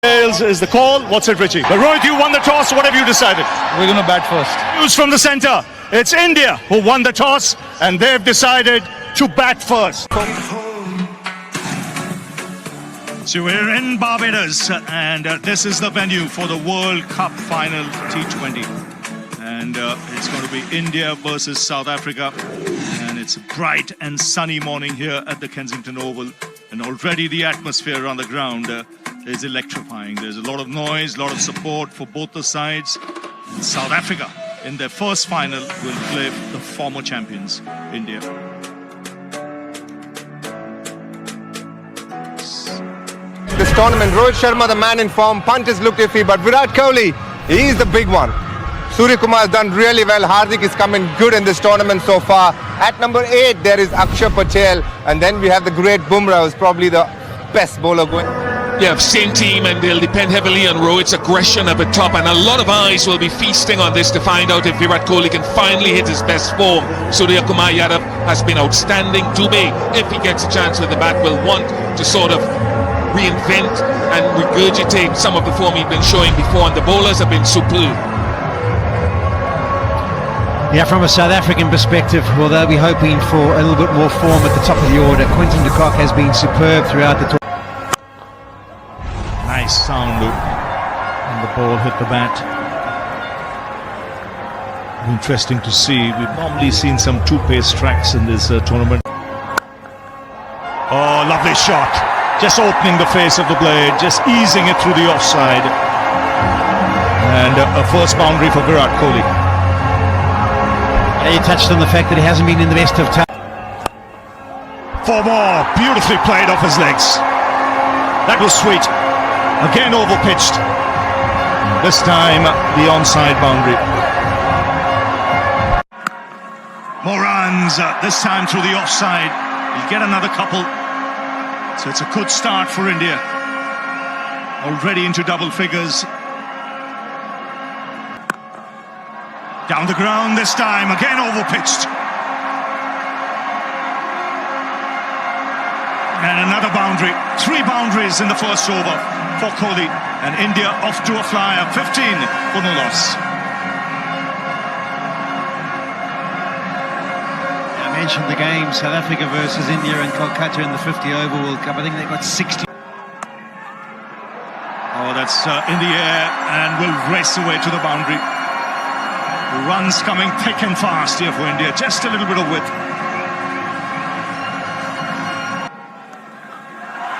Wales is the call. What's it, Richie? But Rohit, you won the toss. What have you decided? We're going to bat first. News from the centre. It's India who won the toss, and they've decided to bat first. So we're in Barbados, and this is the venue for the World Cup final T20. And it's going to be India versus South Africa. And it's a bright and sunny morning here at the Kensington Oval. And already the atmosphere on the ground is electrifying. There's a lot of noise, a lot of support for both the sides. And South Africa, in their first final, will play the former champions, India. This tournament, Rohit Sharma, the man in form, punt has looked iffy, but Virat Kohli, he's the big one. Surya Kumar has done really well. Hardik is coming good in this tournament so far. At number 8, there is Akshar Patel, and then we have the great Bumrah, who's probably the best bowler going. Yeah, same team, and they'll depend heavily on Rohit's aggression at the top, and a lot of eyes will be feasting on this to find out if Virat Kohli can finally hit his best form. Surya Kumar Yadav has been outstanding. Dubey, if he gets a chance with the bat, will want to sort of reinvent and regurgitate some of the form he's been showing before, and the bowlers have been superb. Yeah, from a South African perspective, well, they'll be hoping for a little bit more form at the top of the order. Quinton de Kock has been superb throughout the tournament. Nice sound, and the ball hit the bat. Interesting to see. We've normally seen some two-pace tracks in this tournament. Oh, lovely shot. Just opening the face of the blade, just easing it through the offside. And a first boundary for Virat Kohli. You touched on the fact that he hasn't been in the best of times. 4 more, beautifully played off his legs. That was sweet. Again overpitched. This time the onside boundary. More runs, this time through the offside. He'll get another couple. So it's a good start for India. Already into double figures. Down the ground this time, again overpitched. And another boundary. 3 boundaries in the first over for Kohli. And India off to a flyer, 15 for no loss. I mentioned the game, South Africa versus India in Kolkata in the 50-over World Cup. I think they got 60. Oh, that's in the air and will race away to the boundary. Runs coming thick and fast here for India. Just a little bit of width.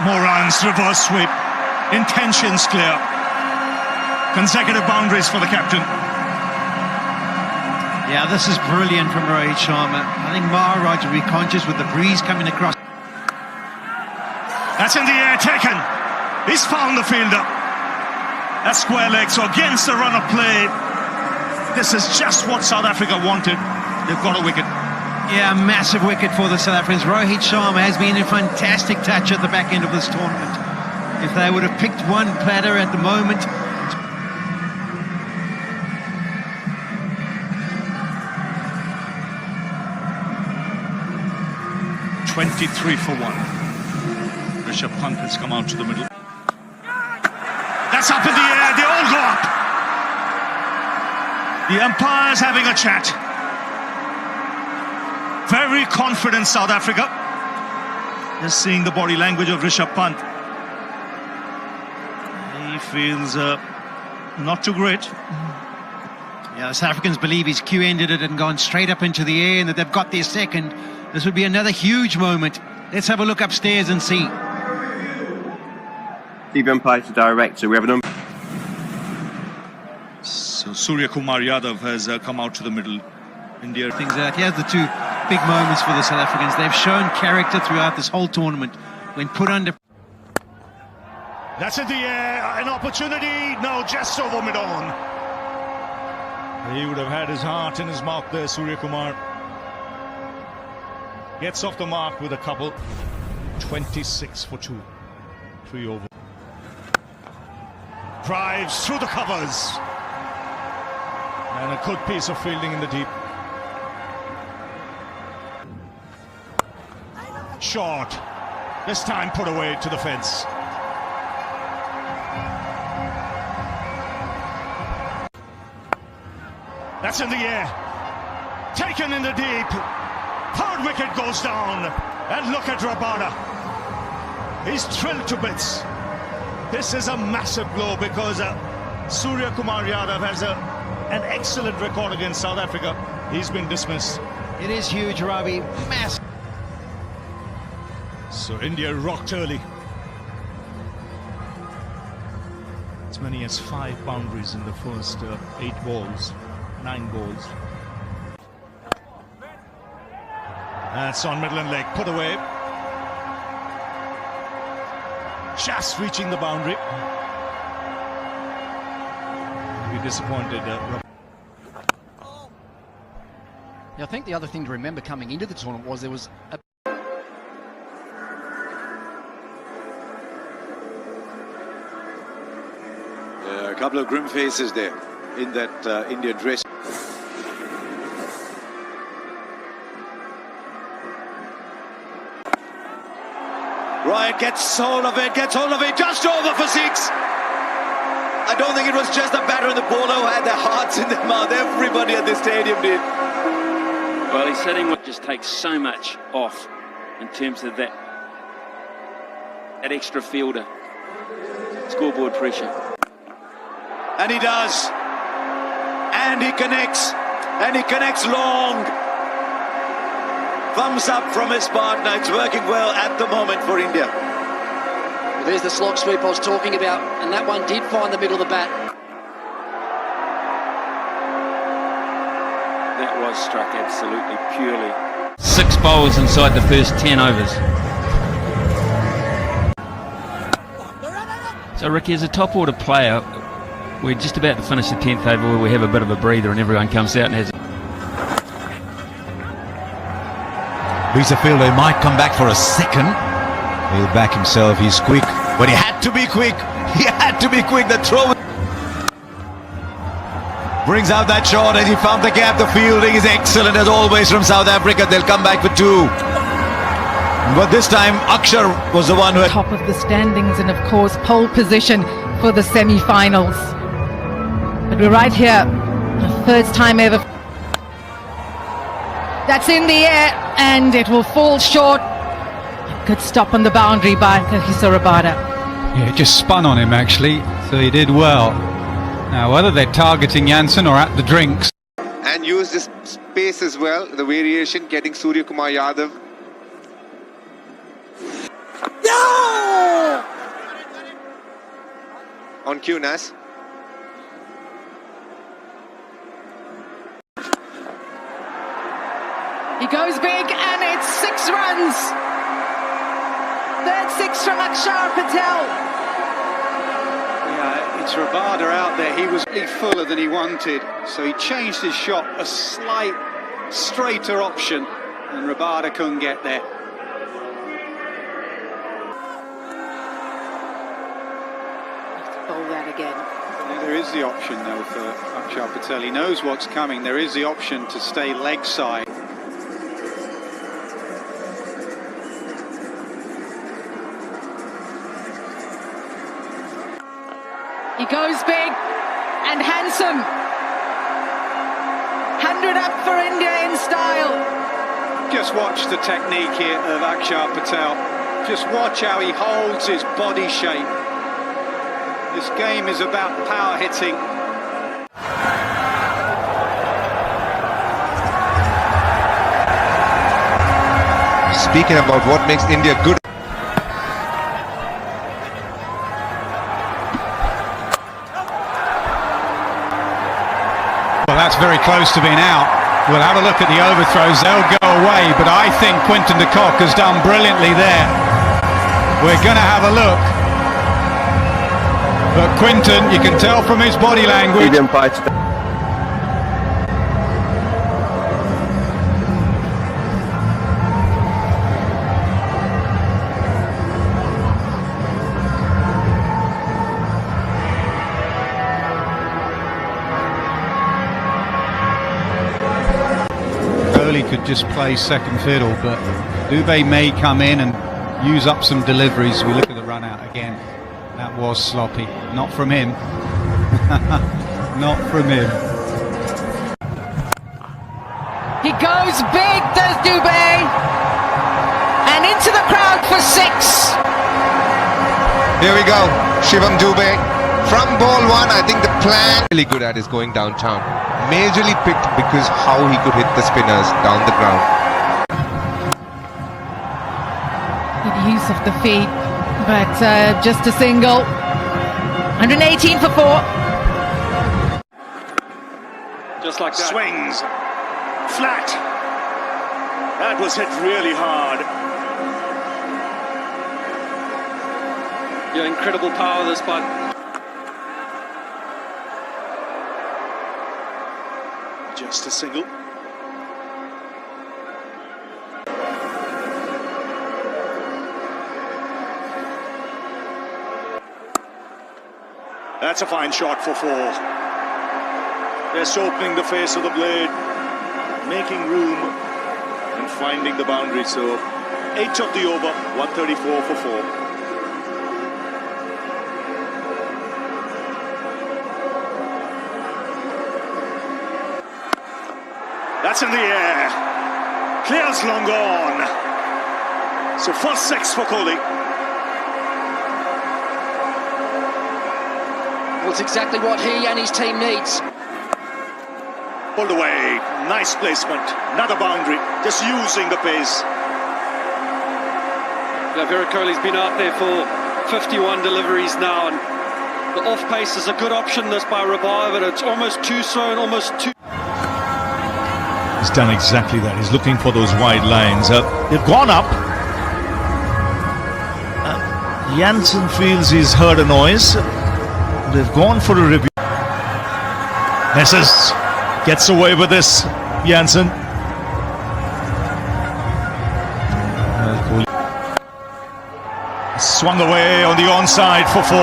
More runs, reverse sweep. Intentions clear. Consecutive boundaries for the captain. Yeah, this is brilliant from Rohit Sharma. I think Maharaj will be conscious with the breeze coming across. That's in the air, taken. He's found the fielder. That's square leg, so against the run of play. This is just what South Africa wanted. They've got a wicket. Yeah, massive wicket for the South Africans. Rohit Sharma has been a fantastic touch at the back end of this tournament. If they would have picked one platter at the moment. 23 for 1. Rishabh Pant has come out to the middle. That's up in the air. They all go up. The umpire's having a chat. Very confident South Africa. Just seeing the body language of Rishabh Pant. He feels not too great. Yeah, the South Africans believe his cue ended it and gone straight up into the air and that they've got their second. This would be another huge moment. Let's have a look upstairs and see. TV umpire to director. We have an umpire. So Surya Kumar Yadav has come out to the middle. India. Things out. Here's the 2 big moments for the South Africans. They've shown character throughout this whole tournament. When put under... That's in the air. An opportunity. No, just over mid-on. He would have had his heart in his mouth there, Surya Kumar. Gets off the mark with a couple. 26 for 2. 3 over. Drives through the covers. And a good piece of fielding in the deep. Short. This time put away to the fence. That's in the air. Taken in the deep. Third wicket goes down. And look at Rabada. He's thrilled to bits. This is a massive blow because Surya Kumar Yadav has an excellent record against South Africa. He's been dismissed. It is huge, Ravi. Massive. So India rocked early. As many as 5 boundaries in the first 8 balls, 9 balls. That's on middle and leg, put away. Just reaching the boundary. Be disappointed. Yeah, I think the other thing to remember coming into the tournament was there was a couple of grim faces there in that Indian dress. Ryan gets hold of it, just over for 6. I don't think it was just the batter and the bowler who had their hearts in their mouth. Everybody at the stadium did. Well, his setting just takes so much off in terms of that extra fielder. Scoreboard pressure. And he does. And he connects. And he connects long. Thumbs up from his partner. It's working well at the moment for India. Well, there's the slog sweep I was talking about, and that one did find the middle of the bat. That was struck absolutely purely. 6 bowls inside the first 10 overs. So Ricky, as a top order player, we're just about to finish the 10th over where we have a bit of a breather and everyone comes out and has He's a fielder, he might come back for a second. He'll back himself, he's quick. But he had to be quick. He had to be quick. The throw brings out that shot and he found the gap. The fielding is excellent as always from South Africa. They'll come back for 2. But this time Akshar was the one who had top of the standings and of course pole position for the semi-finals. But we're right here, the first time ever. That's in the air and it will fall short. A good stop on the boundary by Kagiso Rabada. Yeah, it just spun on him actually, so he did well. Now whether they're targeting Jansen or at the drinks. And use this space as well, the variation, getting Surya Kumar Yadav. No! On cue, Nas. He goes big and it's 6 runs. Third 6 from Akshar Patel. Yeah, it's Rabada out there. He was really fuller than he wanted, so he changed his shot, a slight straighter option, and Rabada couldn't get there. Bowl that again. Yeah, there is the option though for Akshar Patel. He knows what's coming. There is the option to stay leg side. He goes big and handsome. 100 up for India in style. Just watch the technique here of Akshar Patel. Just watch how he holds his body shape. This game is about power hitting. Speaking about what makes India good. Well, that's very close to being out. We'll have a look at the overthrows. They'll go away, but I think Quinton de Kock has done brilliantly there. We're going to have a look. But Quinton, you can tell from his body language. Could just play second fiddle, but Dubé may come in and use up some deliveries. We look at the run out again. That was sloppy. Not from him. Not from him. goes big, does Dubé. And into the crowd for 6. Here we go, Shivam Dubé. From ball 1, I think the plan really good at is going downtown. Majorly picked because how he could hit the spinners down the ground. Good use of the feet, but just a single. 118 for 4. Just like that. Swings. Flat. That was hit really hard. Yeah, incredible power this bud. Just a single. That's a fine shot for 4. Just opening the face of the blade, making room and finding the boundary. So 8 of the over, 134 for 4. That's in the air. Clears long gone. So first 6 for Kohli. Well, it's exactly what he and his team needs. Pulled away. Nice placement. Another boundary. Just using the pace. Yeah, Virat Kohli's been out there for 51 deliveries now, and the off pace is a good option. This by Rabai, but it's almost too slow and almost too. He's done exactly that. He's looking for those wide lines. They've gone up. Jansen feels he's heard a noise. They've gone for a review. Messes gets away with this. Jansen. Swung away on the onside for 4.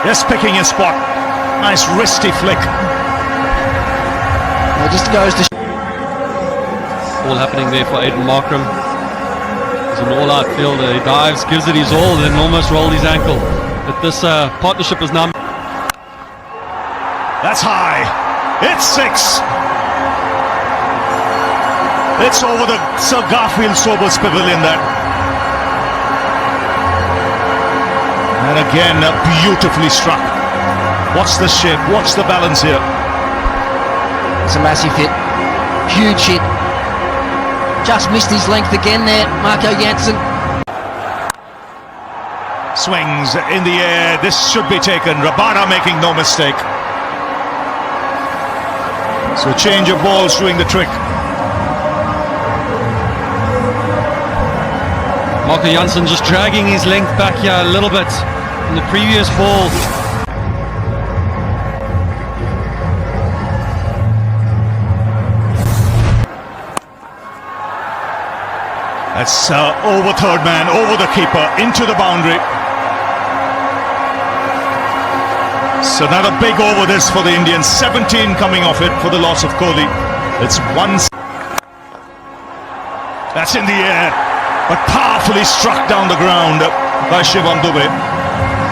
Just picking his spot. Nice wristy flick. It just goes to. All happening there for Aiden Markram. He's an all-out fielder. He dives, gives it his all, then almost rolled his ankle. But this partnership is now. That's high. It's 6. It's over the Sir Garfield Sobers Pavilion there. And again, beautifully struck. Watch the shape. Watch the balance here. It's a massive hit. Huge hit. Just missed his length again there, Marco Jansen. Swings in the air. This should be taken. Rabada making no mistake. So change of balls doing the trick. Marco Jansen just dragging his length back here a little bit in the previous ball. That's over third man, over the keeper, into the boundary. So another big over this for the Indians. 17 coming off it for the loss of Kohli. It's 1. That's in the air, but powerfully struck down the ground by Shivam Dubé.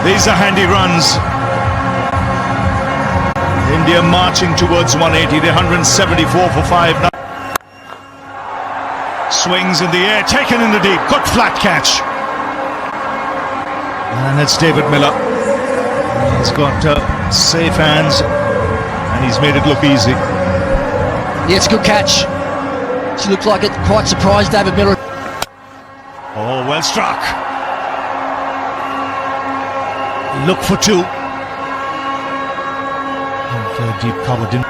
These are handy runs. India marching towards 180. They're 174 for 5 now. Swings in the air, taken in the deep. Good flat catch. And it's David Miller. He's got safe hands and he's made it look easy. Yeah, it's a good catch. She looked like it quite surprised David Miller. Oh, well struck. Look for 2. And deep cover didn't.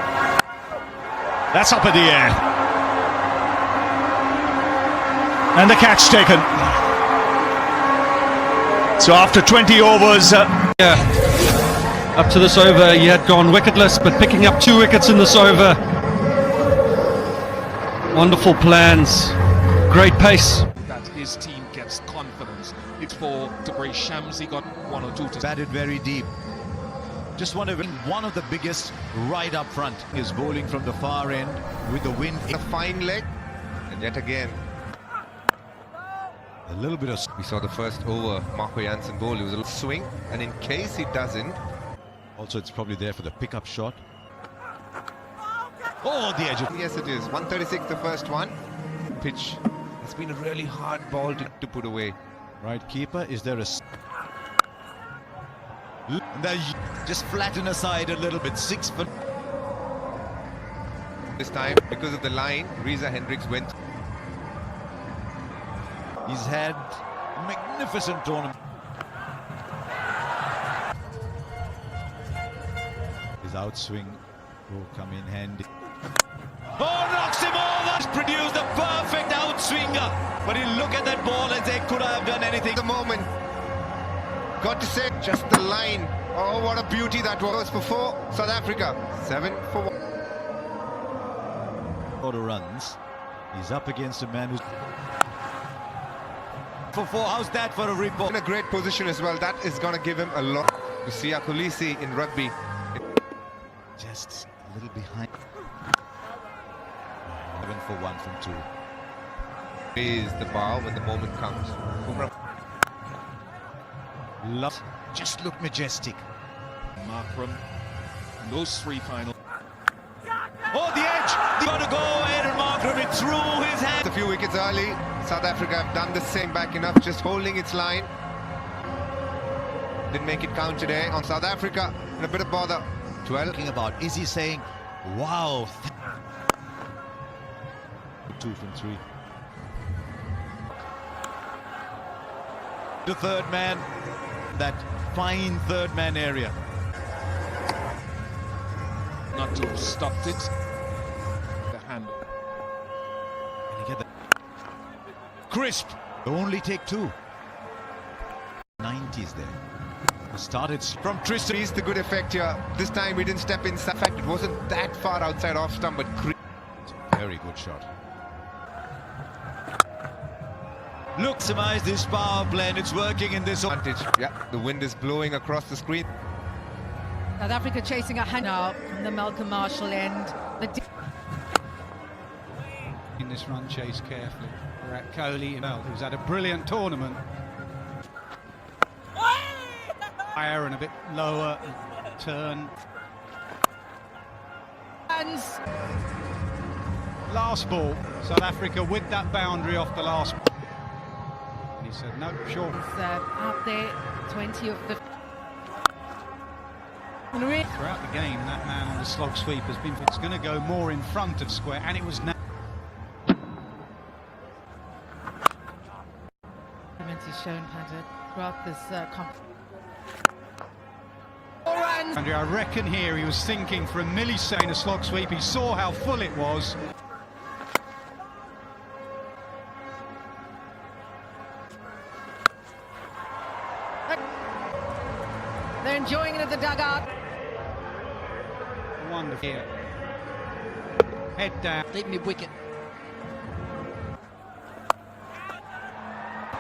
That's up in the air. And the catch taken. So after 20 overs... Up to this over, he had gone wicketless, but picking up 2 wickets in this over. Wonderful plans. Great pace. That his team gets confidence. It's for Debray Shams. He got 1 or 2 to batted very deep. Just one of the biggest right up front is bowling from the far end with the wind. A fine leg, and yet again. A little bit of... We saw the first over Marco Jansen bowl. It was a little swing, and in case he doesn't... Also, it's probably there for the pickup shot. Oh, the edge. Yes, it is. 136 the first one. Pitch. It's been a really hard ball to put away. Right keeper, is there a... They just flatten aside a little bit. 6 foot. This time, because of the line, Reza Hendricks went. He's had a magnificent tournament. His outswing will come in handy. Oh, knocks him over! He's produced a perfect outswinger. But you look at that ball and say, could I have done anything? The moment. Got to say, just the line. Oh, what a beauty that was for 4. South Africa, 7 for 1. Order runs. He's up against a man who's... For 4, how's that for a rip-off? In a great position as well. That is going to give him a lot. You see Akulisi in rugby. Just a little behind. 7 for 1 from 2. Is the bar when the moment comes. Love. Just look majestic. Markram, those 3 final. Oh, the edge! They got to go ahead and Markram it through his hand. A few wickets early. South Africa have done the same back enough, just holding its line. Didn't make it count today on South Africa. In a bit of bother. 12. Thinking about, is he saying, wow? 2 from 3. The third man, that fine third man area. Not to have stopped it. The handle. And you get the crisp. Only take 2. 90s there. Started from Tristan. He's the good effect here. This time we didn't step inside. In fact, it wasn't that far outside off stump, but very good shot. Look, maximize this power play, and it's working in this advantage. Yeah, the wind is blowing across the screen. South Africa chasing a hand now from the Malcolm Marshall end. In this run chase carefully. Virat Kohli, who's had a brilliant tournament. Higher and a bit lower turn. Hands. Last ball, South Africa with that boundary off the last. And he said, no, sure. He's out there, 20 of the. Throughout the game, that man on the slog sweep has been. It's going to go more in front of square, and it was now. He's shown how to throughout this competition. Andrew, I reckon here he was thinking for a millisecond a slog sweep. He saw how full it was. They're enjoying it at the dugout. Wonderful. Here. Head down. Deep mid wicket.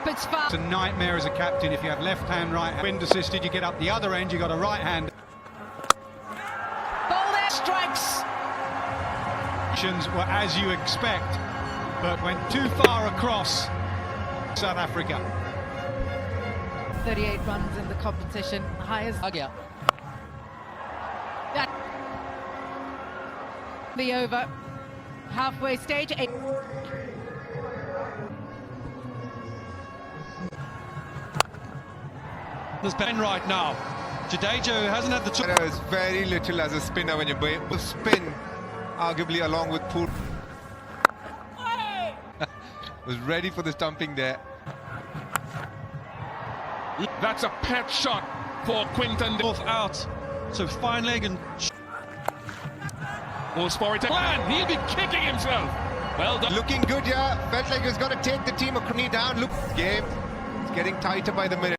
It's far. It's a nightmare as a captain if you have left hand, right hand. Wind assisted, you get up the other end, you got a right hand. Ball there, strikes. Actions were as you expect, but went too far across South Africa. 38 runs in the competition, highest. That the over, halfway stage. 8. There's Ben right now. Jadeja hasn't had the... There is very little as a spinner when you spin, arguably along with Poor. Was ready for the stumping there. That's a pet shot for Quinton. Both out. So fine leg and... Goes for it to plan. He'll be kicking himself. Well done. Looking good here. Felt like he was going to take the team a knee down. Look, game. It's getting tighter by the minute.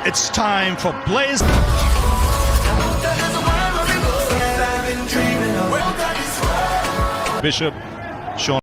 It's time for Blaze. Bishop, Sean.